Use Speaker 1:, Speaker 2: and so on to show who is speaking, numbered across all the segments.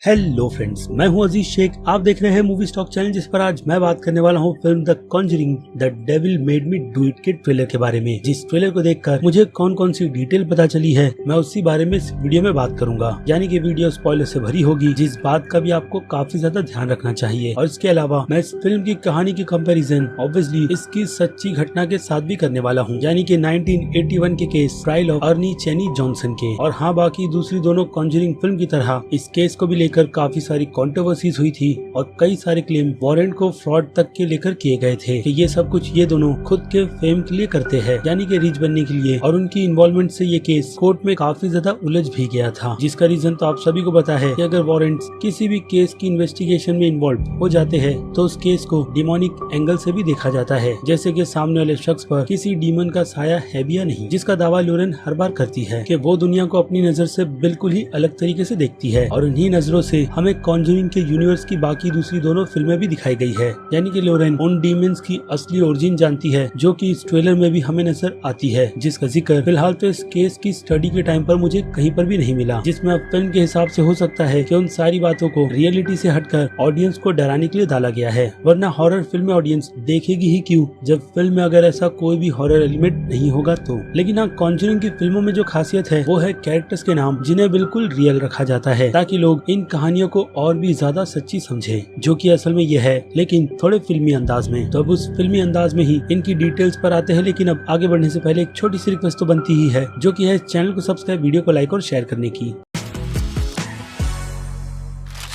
Speaker 1: Hello friends, मैं हूं अजीज शेख। आप देख रहे हैं मूवी स्टॉक चैनल, जिस पर आज मैं बात करने वाला हूं film the Conjuring the devil made me do it के ट्रेलर के बारे में। जिस ट्रेलर को देखकर मुझे कौन कौन सी डिटेल पता चली है, मैं उसी बारे में इस वीडियो में बात करूंगा। यानी कि वीडियो स्पॉइलर से भरी होगी, जिस बात का भी आपको काफी ज्यादा ध्यान रखना चाहिए। और इसके अलावा मैं इस फिल्म की कहानी की कंपैरिजन ऑब्वियसली इसकी सच्ची घटना के साथ भी करने वाला हूँ, यानी कि 1981 के case trial of Arne Cheyenne Johnson के। और हाँ, बाकी दूसरी दोनों कॉन्जरिंग फिल्म की तरह इस केस को भी लेकर काफी सारी कंट्रोवर्सीज हुई थी और कई सारे क्लेम वारंट को फ्रॉड तक के लेकर किए गए थे कि ये सब कुछ ये दोनों खुद के फेम के लिए करते हैं, यानी कि रिच बनने के लिए। और उनकी इन्वॉल्वमेंट से ये केस कोर्ट में काफी ज्यादा उलझ भी गया था, जिसका रीजन तो आप सभी को पता है कि अगर वारंट्स किसी भी केस की इन्वेस्टिगेशन में इन्वॉल्व हो जाते हैं तो उस केस को डिमोनिक एंगल से भी देखा जाता है, जैसे कि सामने वाले शख्स पर किसी डीमन का साया है भी या नहीं, जिसका दावा लोरेन हर बार करती है कि वो दुनिया को अपनी नजर से बिल्कुल ही अलग तरीके से देखती है। और इन्हीं नजरों से हमें कॉन्जरिंग के यूनिवर्स की बाकी दूसरी दोनों फिल्में भी दिखाई गई है, यानी कि लोरेन उन डीमंस की असली ओरिजिन जानती है, जो कि इस ट्रेलर में भी हमें नजर आती है, जिसका जिक्र फिलहाल तो इस केस की स्टडी के टाइम पर मुझे कहीं पर भी नहीं मिला। जिसमें अब फिल्म के हिसाब से हो सकता है कि उन सारी बातों को रियलिटी से हटकर ऑडियंस को डराने के लिए डाला गया है, वरना हॉरर फिल्म में ऑडियंस देखेगी ही क्यों जब फिल्म में अगर ऐसा कोई भी हॉरर एलिमेंट नहीं होगा तो। लेकिन हाँ, कॉन्जरिंग की फिल्मों में जो खासियत है वो है कैरेक्टर्स के नाम, जिन्हें बिल्कुल रियल रखा जाता है ताकि लोग इन कहानियों को और भी ज्यादा सच्ची समझे, जो कि असल में ये है, लेकिन थोड़े फिल्मी अंदाज में। तो अब उस फिल्मी अंदाज में ही इनकी डिटेल्स पर आते हैं। लेकिन अब आगे बढ़ने से पहले एक छोटी सी रिक्वेस्ट तो बनती ही है, जो कि है चैनल को सब्सक्राइब, वीडियो को लाइक और शेयर करने की।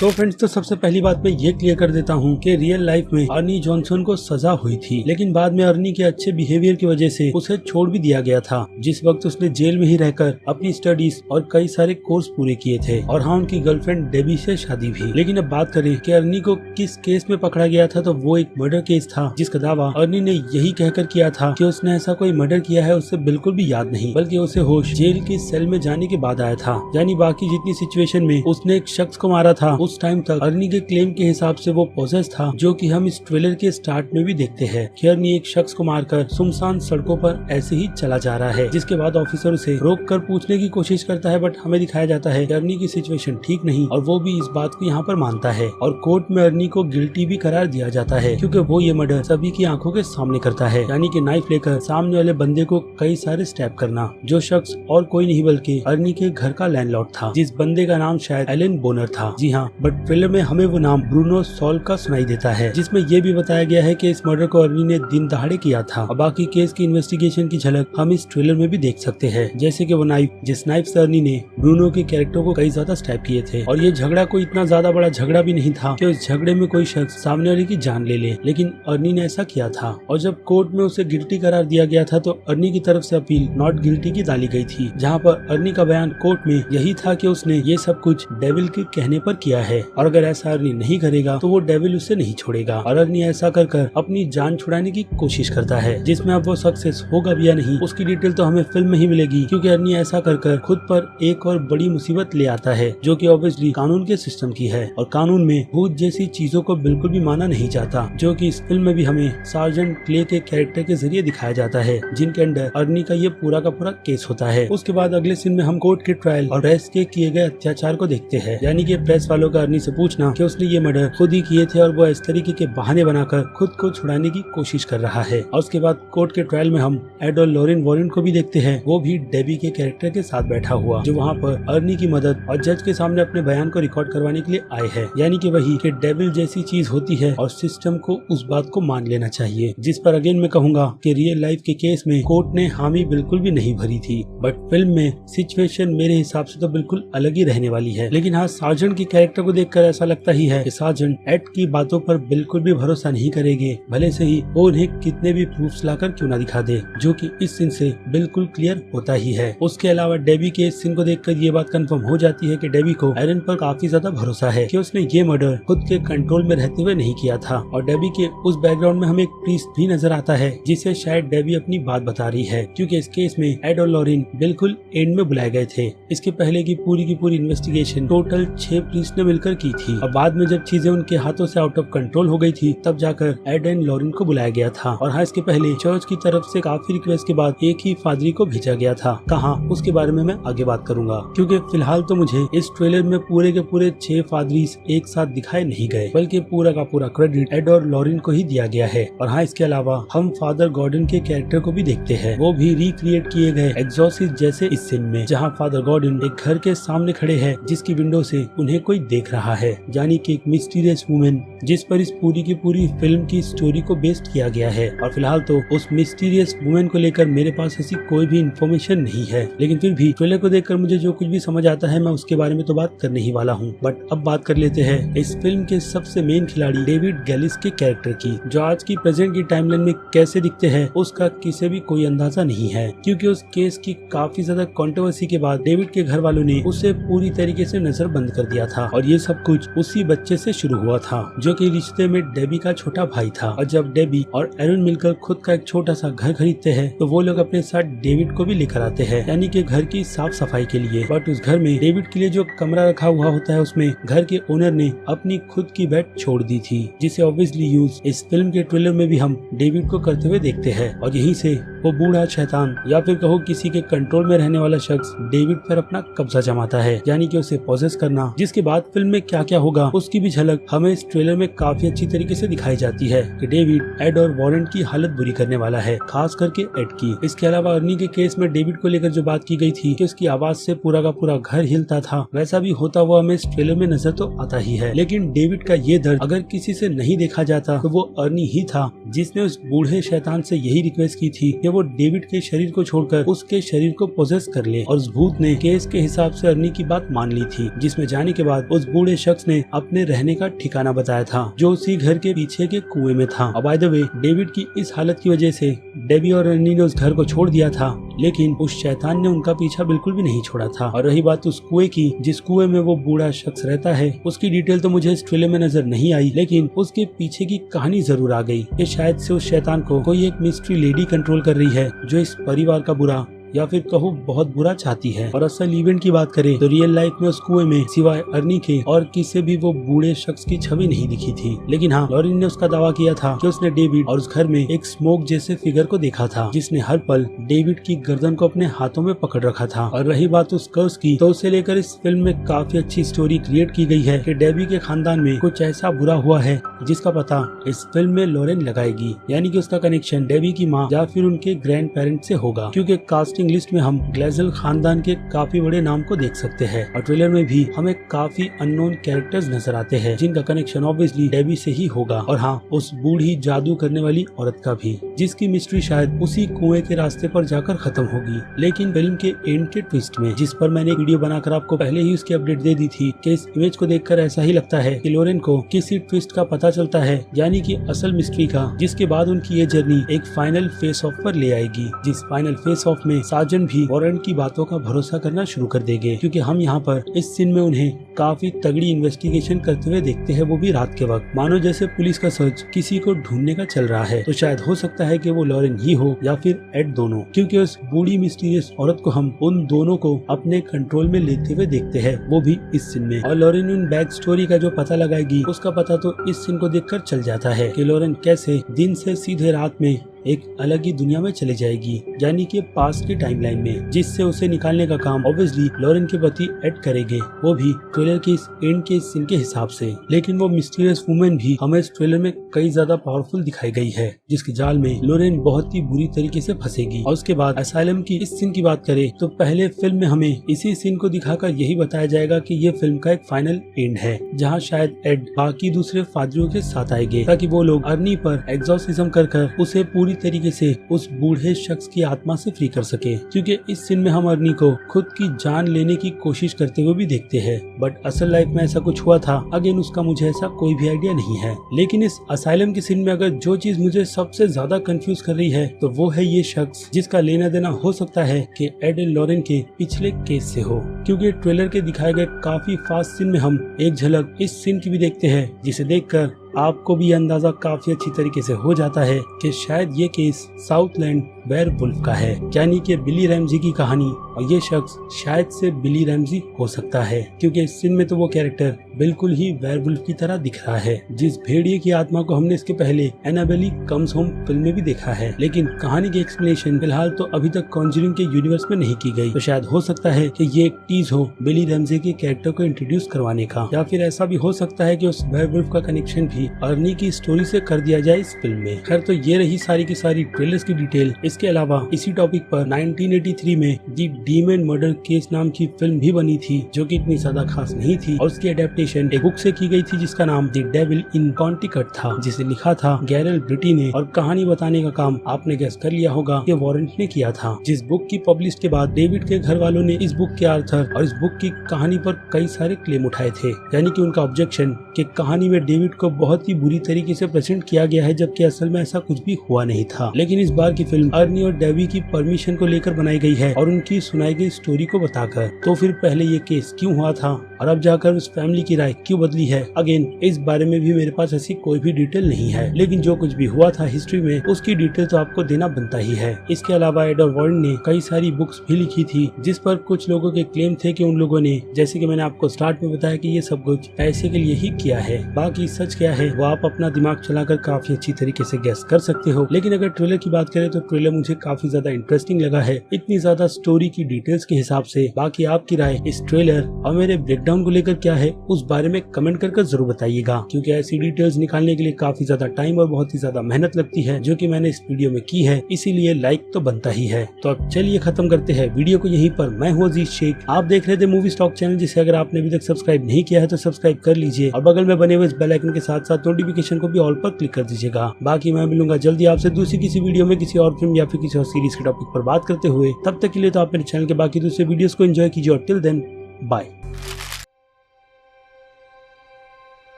Speaker 1: तो फ्रेंड्स, तो सबसे पहली बात मैं ये क्लियर कर देता हूँ कि रियल लाइफ में अर्नी जॉनसन को सजा हुई थी, लेकिन बाद में अर्नी के अच्छे बिहेवियर की वजह से उसे छोड़ भी दिया गया था, जिस वक्त उसने जेल में ही रहकर अपनी स्टडीज और कई सारे कोर्स पूरे किए थे। और हाँ, उनकी गर्लफ्रेंड डेबी से शादी भी। लेकिन अब बात करें कि अर्नी को किस केस में पकड़ा गया था, तो वो एक मर्डर केस था, जिसका दावा अर्नी ने यही कहकर किया था कि उसने ऐसा कोई मर्डर किया है उससे बिल्कुल भी याद नहीं, बल्कि उसे होश जेल की सेल में जाने के बाद आया था। यानी बाकी जितनी सिचुएशन में उसने एक शख्स को मारा था, उस टाइम तक अर्नी के क्लेम के हिसाब से वो पोजेस था, जो कि हम इस ट्रेलर के स्टार्ट में भी देखते हैं कि अर्नी एक शख्स को मारकर सुनसान सड़कों पर ऐसे ही चला जा रहा है, जिसके बाद ऑफिसर उसे रोककर पूछने की कोशिश करता है, बट हमें दिखाया जाता है कि अर्नी की सिचुएशन ठीक नहीं और वो भी इस बात को यहाँ पर मानता है। और कोर्ट में अर्नी को गिल्टी भी करार दिया जाता है, क्योंकि वो ये मर्डर सभी की आंखों के सामने करता है, यानी कि नाइफ लेकर सामने वाले बंदे को कई सारे स्टैब करना, जो शख्स और कोई नहीं बल्कि अर्नी के घर का लैंडलॉर्ड था, जिस बंदे का नाम शायद एलन बोनर था। जी हाँ, बट ट्रेलर में हमें वो नाम ब्रूनो सॉल का सुनाई देता है, जिसमें ये भी बताया गया है कि इस मर्डर को अर्नी ने दिन दहाड़े किया था। और बाकी केस की इन्वेस्टिगेशन की झलक हम इस ट्रेलर में भी देख सकते हैं, जैसे कि वो नाइफ, जिस नाइफ से अर्नी ने ब्रूनो के कैरेक्टर को कई ज्यादा स्टैब किए थे। और ये झगड़ा कोई इतना ज्यादा बड़ा झगड़ा भी नहीं था कि उस झगड़े में कोई शख्स सामने वाले की जान ले ले, लेकिन अर्नी ने ऐसा किया था। और जब कोर्ट में उसे गिल्टी करार दिया गया था, तो अर्नी की तरफ से अपील नॉट गिल्टी की डाली गई थी, जहाँ पर अर्नी का बयान कोर्ट में यही था कि उसने ये सब कुछ डेविल के कहने पर किया है, और अगर ऐसा अर्नी नहीं करेगा तो वो डेविल उसे नहीं छोड़ेगा। और अर्नी ऐसा कर कर अपनी जान छुड़ाने की कोशिश करता है, जिसमें अब वो सक्सेस होगा भी या नहीं उसकी डिटेल तो हमें फिल्म में ही मिलेगी, क्योंकि अर्नी ऐसा कर कर खुद पर एक और बड़ी मुसीबत ले आता है, जो कि ऑब्वियसली कानून के सिस्टम की है। और कानून में भूत जैसी चीजों को बिल्कुल भी माना नहीं जाता, जो कि इस फिल्म में भी हमें सार्जेंट क्ले के कैरेक्टर के जरिए दिखाया जाता है, जिनके अंडर अर्नी का ये पूरा का पूरा केस होता है। उसके बाद अगले सीन में हम कोर्ट के ट्रायल और प्रेस के किए गए अत्याचार को देखते हैं, यानी कि प्रेस वालों का अर्नी से पूछना कि उसने ये मर्डर खुद ही किए थे और वो इस तरीके के बहाने बनाकर खुद को छुड़ाने की कोशिश कर रहा है। और उसके बाद कोर्ट के ट्रायल में हम एड और लॉरेन वॉरेन को भी देखते हैं, वो भी डेबी के कैरेक्टर के साथ बैठा हुआ, जो वहाँ पर अर्नी की मदद और जज के सामने अपने बयान को रिकॉर्ड करवाने के लिए आए हैं। यानी कि वही कि डेविल जैसी चीज होती है और सिस्टम को उस बात को मान लेना चाहिए, जिस पर अगेन मैं कहूंगा कि रियल लाइफ के केस में कोर्ट ने हामी बिल्कुल भी नहीं भरी थी, बट फिल्म में सिचुएशन मेरे हिसाब से तो बिल्कुल अलग ही रहने वाली है। लेकिन हाँ, सार्जेंट के कैरेक्टर को देखकर ऐसा लगता ही है कि सार्जेंट एड की बातों पर बिल्कुल भी भरोसा नहीं करेंगे, भले से ही वो उन्हें कितने भी प्रूफ्स लाकर क्यों ना दिखा दे, जो कि इस सीन से बिल्कुल क्लियर होता ही है। उसके अलावा डेबी के इस सीन को देखकर ये बात कंफर्म हो जाती है कि डेबी को एरन पर काफी ज्यादा भरोसा है कि उसने ये मर्डर खुद के कंट्रोल में रहते हुए नहीं किया था। और डेबी के उस बैकग्राउंड में हमें एक प्रीस्ट भी नजर आता है, जिसे शायद डेबी अपनी बात बता रही है, क्योंकि इस केस में एड और लॉरेन बिल्कुल एंड में बुलाए गए थे। इसके पहले की पूरी इन्वेस्टिगेशन टोटल 6 प्रीस्ट ने मिलकर की थी। और बाद में जब चीजें उनके हाथों से आउट ऑफ कंट्रोल हो गई थी तब जाकर एड एंड लॉरेन को बुलाया गया था। और हाँ, इसके पहले चर्च की तरफ से काफी रिक्वेस्ट के बाद एक ही पादरी को भेजा गया था। कहाँ, उसके बारे में मैं आगे बात करूंगा, क्योंकि फिलहाल तो मुझे इस ट्रेलर में पूरे के पूरे 6 पादरीज एक साथ दिखाए नहीं गए, बल्कि पूरा का पूरा क्रेडिट एड और लॉरेन को ही दिया गया है। और हाँ, इसके अलावा हम फादर गॉर्डन के कैरेक्टर को भी देखते हैं, वो भी रिक्रिएट किए गए एग्जॉर्सिस्ट जैसे इस सीन में, जहाँ फादर गॉर्डन एक घर के सामने खड़े हैं जिसकी विंडो से उन्हें कोई देख रहा है, यानी कि एक मिस्टीरियस वुमेन जिस पर इस पूरी की पूरी फिल्म की स्टोरी को बेस्ड किया गया है। और फिलहाल तो उस मिस्टीरियस वुमेन को लेकर मेरे पास ऐसी कोई भी इंफॉर्मेशन नहीं है, लेकिन फिर भी ट्रेलर को देखकर मुझे जो कुछ भी समझ आता है मैं उसके बारे में तो बात करने ही वाला हूँ। बट अब बात कर लेते हैं इस फिल्म के सबसे मेन खिलाड़ी डेविड गैलिस के कैरेक्टर की, जो आज की प्रेजेंट की टाइमलाइन में कैसे दिखते हैं उसका किसी भी कोई अंदाजा नहीं है, क्योंकि उस केस की काफी ज्यादा कंट्रोवर्सी के बाद डेविड के घर वालों ने उसे पूरी तरीके से नजर बंद कर दिया था। और ये सब कुछ उसी बच्चे से शुरू हुआ था जो कि रिश्ते में डेबी का छोटा भाई था। और जब डेबी और एरन मिलकर खुद का एक छोटा सा घर खरीदते हैं तो वो लोग अपने साथ डेविड को भी लेकर आते हैं, यानी कि घर की साफ सफाई के लिए। बट उस घर में डेविड के लिए जो कमरा रखा हुआ होता है उसमें घर के ओनर ने अपनी खुद की बेड छोड़ दी थी, जिसे ऑब्वियसली यूज इस फिल्म के ट्रेलर में भी हम डेविड को करते हुए देखते हैं। और यहीं से वो बूढ़ा शैतान या फिर कहो किसी के कंट्रोल में रहने वाला शख्स डेविड पर अपना कब्जा जमाता है, यानी कि उसे पॉसेस करना। जिसके बाद फिल्म में क्या क्या होगा उसकी भी झलक हमें इस ट्रेलर में काफी अच्छी तरीके से दिखाई जाती है कि डेविड एड और वॉरेन की हालत बुरी करने वाला है, खास करके एड की। इसके अलावा अर्नी के केस में डेविड को लेकर जो बात की गई थी कि उसकी आवाज से पूरा का पूरा घर हिलता था, वैसा भी होता हुआ हमें इस ट्रेलर में नजर तो आता ही है। लेकिन डेविड का ये दर्द अगर किसी से नहीं देखा जाता तो वो अर्नी ही था जिसने उस बूढ़े शैतान से यही रिक्वेस्ट की थी कि वो डेविड के शरीर को छोड़कर उसके शरीर को पोजेस कर ले। और उस भूत ने केस के हिसाब से अर्नी की बात मान ली थी, जिसमें जाने के बाद उस बूढ़े शख्स ने अपने रहने का ठिकाना बताया था जो उसी घर के पीछे के कुएं में था। और बाय द वे, डेविड की इस हालत की वजह से डेबी और अर्नी ने उस घर को छोड़ दिया था, लेकिन उस शैतान ने उनका पीछा बिल्कुल भी नहीं छोड़ा था। और रही बात उस कुएं की, जिस कुएं में वो बूढ़ा शख्स रहता है, उसकी डिटेल तो मुझे इस ट्रेलर में नजर नहीं आई, लेकिन उसके पीछे की कहानी जरूर आ गई कि शायद से उस शैतान को कोई एक मिस्ट्री लेडी कंट्रोल कर रही है जो इस परिवार का बुरा या फिर कहूँ बहुत बुरा चाहती है। और असल इवेंट की बात करें तो रियल लाइफ में उस कुएं में सिवाय अर्नी के और किसी भी वो बूढ़े शख्स की छवि नहीं दिखी थी। लेकिन हाँ, लॉरेन ने उसका दावा किया था कि उसने डेविड और उस घर में एक स्मोक जैसे फिगर को देखा था जिसने हर पल डेविड की गर्दन को अपने हाथों में पकड़ रखा था। और रही बात उस कर्स की, तो उसे लेकर इस फिल्म में काफी अच्छी स्टोरी क्रिएट की गई है कि डेबी के खानदान में कुछ ऐसा बुरा हुआ है जिसका पता इस फिल्म में लॉरेन लगाएगी, यानी कि उसका कनेक्शन डेबी की माँ या फिर उनके ग्रैंड पेरेंट से होगा, क्योंकि कास्टिंग लिस्ट में हम ग्लेजल खानदान के काफी बड़े नाम को देख सकते हैं। और ट्रेलर में भी हमें काफी अननोन कैरेक्टर्स नजर आते हैं जिनका कनेक्शन ऑब्वियसली डेबी से ही होगा। और हाँ, उस बूढ़ी जादू करने वाली औरत का भी, जिसकी मिस्ट्री शायद उसी कुएं के रास्ते पर जाकर खत्म होगी। लेकिन फिल्म के एंड के ट्विस्ट में, जिस पर मैंने एक वीडियो बनाकर आपको पहले ही उसकी अपडेट दे दी थी कि इस इमेज को देखकर ऐसा ही लगता है कि लॉरेन को किसी ट्विस्ट का पता चलता है, यानी कि असल मिस्ट्री का, जिसके बाद उनकी ये जर्नी एक फाइनल फेस ऑफ पर ले आएगी। जिस फाइनल फेस ऑफ में साजन भी वॉरेन की बातों का भरोसा करना शुरू कर देंगे, क्योंकि हम यहाँ पर इस सीन में उन्हें काफी तगड़ी इन्वेस्टिगेशन करते हुए देखते हैं, वो भी रात के वक्त, मानो जैसे पुलिस का सर्च किसी को ढूंढने का चल रहा है। तो शायद हो सकता है कि वो लॉरेन ही हो या फिर एड, दोनों, क्योंकि उस बूढ़ी मिस्टीरियस औरत को हम उन दोनों को अपने कंट्रोल में लेते हुए देखते हैं, वो भी इस सीन में। और लॉरेन उन बैक स्टोरी का जो पता लगाएगी उसका पता तो इस सीन को देखकर चल जाता है कि लॉरेन कैसे दिन से सीधे रात में एक अलग ही दुनिया में चले जाएगी, यानी कि पास्ट की टाइमलाइन में, जिससे उसे निकालने का काम ऑब्वियसली लॉरेन के पति एड करेंगे, वो भी ट्रेलर के इस एंड के सीन के हिसाब से। लेकिन वो मिस्टीरियस वुमेन भी हमें इस ट्रेलर में कई ज्यादा पावरफुल दिखाई गई है, जिसके जाल में लॉरेन बहुत ही बुरी तरीके से फंसेगी। और उसके बाद असाइलम की इस सीन की बात करें तो पहले फिल्म में हमें इसी सीन को दिखाकर यही बताया जाएगा कि ये फिल्म का एक फाइनल एंड है, जहाँ शायद एड बाकी दूसरे फादरियों के साथ आएंगे ताकि वो लोग अर्नी पर एग्जॉर्सिज्म कर उसे पूरी तरीके से उस बूढ़े शख्स की आत्मा से फ्री कर सके। क्योंकि इस सीन में हम अर्नी को खुद की जान लेने की कोशिश करते हुए भी देखते हैं, बट असल लाइफ में ऐसा कुछ हुआ था अगेन उसका मुझे ऐसा कोई भी आइडिया नहीं है। लेकिन इस असाइलम के सीन में अगर जो चीज मुझे सबसे ज्यादा कंफ्यूज कर रही है तो वो है ये शख्स, जिसका लेना देना हो सकता है कि एड एंड लॉरेन के पिछले केस से हो, क्योंकि ट्रेलर के दिखाए गए काफी फास्ट सीन में हम एक झलक इस सीन की भी देखते हैं, जिसे देखकर आपको भी अंदाजा काफी अच्छी तरीके से हो जाता है कि शायद ये केस साउथलैंड वेयरवुल्फ का है, यानी कि बिली रैमजी की कहानी। और ये शख्स शायद से बिली रैमजी हो सकता है, क्योंकि इस सीन में तो वो कैरेक्टर बिल्कुल ही वेयरवुल्फ की तरह दिख रहा है। जिस भेड़िए की आत्मा को हमने इसके पहले एनाबेली कम्स होम फिल्म में भी देखा है, लेकिन कहानी की एक्सप्लेनेशन फिलहाल तो अभी तक कॉन्जरिंग के यूनिवर्स में नहीं की गई। तो शायद हो सकता है कि ये एक टीज हो बिली रैमजी के कैरेक्टर को इंट्रोड्यूस करवाने का, या फिर ऐसा भी हो सकता है कि उस वेयरवुल्फ का कनेक्शन भी अर्नी की स्टोरी से कर दिया जाए इस फिल्म में। खैर, तो ये रही सारी की सारी ट्रेलर्स की डिटेल। इसके अलावा इसी टॉपिक पर 1983 में दी डीमन मर्डर केस नाम की फिल्म भी बनी थी, जो कि इतनी ज्यादा खास नहीं थी, और उसकी एडेप्टेशन एक बुक से की गई थी जिसका नाम द डेविल इन कॉन्टिकट था, जिसे लिखा था गैरल ब्रिटी ने। और कहानी बताने का काम आपने गेस कर लिया होगा कि वॉरेंट ने किया था। जिस बुक की पब्लिश के बाद डेविड के घर वालों ने इस बुक के आर्थर और इस बुक की कहानी पर कई सारे क्लेम उठाए थे, यानी कि उनका ऑब्जेक्शन कि कहानी में डेविड को बहुत ही बुरी तरीके से प्रेजेंट किया गया है, जबकि असल में ऐसा कुछ भी हुआ नहीं था। लेकिन इस बार की फिल्म अर्नी और डेवी की परमिशन को लेकर बनाई गई है और उनकी सुनाई गई स्टोरी को बताकर। तो फिर पहले ये केस क्यों हुआ था और अब जाकर उस फैमिली की राय क्यों बदली है? अगेन, इस बारे में भी मेरे पास ऐसी कोई भी डिटेल नहीं है, लेकिन जो कुछ भी हुआ था हिस्ट्री में उसकी डिटेल तो आपको देना बनता ही है। इसके अलावा एडवर्ड वॉरेन ने कई सारी बुक्स भी लिखी थी, जिस पर कुछ लोगों के क्लेम थे कि उन लोगों ने, जैसे कि मैंने आपको स्टार्ट में बताया, कि ये सब कुछ पैसे के लिए ही किया है। बाकी सच क्या है वो आप अपना दिमाग चलाकर काफी अच्छी तरीके से गेस कर सकते हो। लेकिन अगर ट्रेलर की बात करें तो ट्रेलर मुझे काफी ज्यादा इंटरेस्टिंग लगा है, इतनी ज्यादा स्टोरी की डिटेल्स के हिसाब से। बाकी आपकी राय इस ट्रेलर और मेरे ब्रेकडाउन को लेकर क्या है उस बारे में कमेंट कर जरूर बताइएगा, क्योंकि ऐसी डिटेल्स निकालने के लिए काफी ज्यादा टाइम और बहुत ही ज्यादा मेहनत लगती है, जो कि मैंने इस वीडियो में की है, इसीलिए लाइक तो बनता ही है। तो अब चलिए खत्म करते हैं वीडियो को यहीं पर। मैं हूँ अजीज शेख, आप देख रहे थे मूवी स्टॉक चैनल, जिसे अगर आपने अभी तक सब्सक्राइब नहीं किया है तो सब्सक्राइब कर लीजिए और बगल में बने हुए इस बेल आइकन के साथ साथ नोटिफिकेशन को भी ऑल पर क्लिक कर दीजिएगा। बाकी मैं मिलूंगा जल्दी आपसे दूसरी किसी वीडियो में किसी और फिल्म या फिर किसी और सीरीज के टॉपिक पर बात करते हुए। तब तक के लिए तो आप मेरे चैनल के बाकी दूसरे वीडियोस को एंजॉय कीजिए और टिल देन बाय।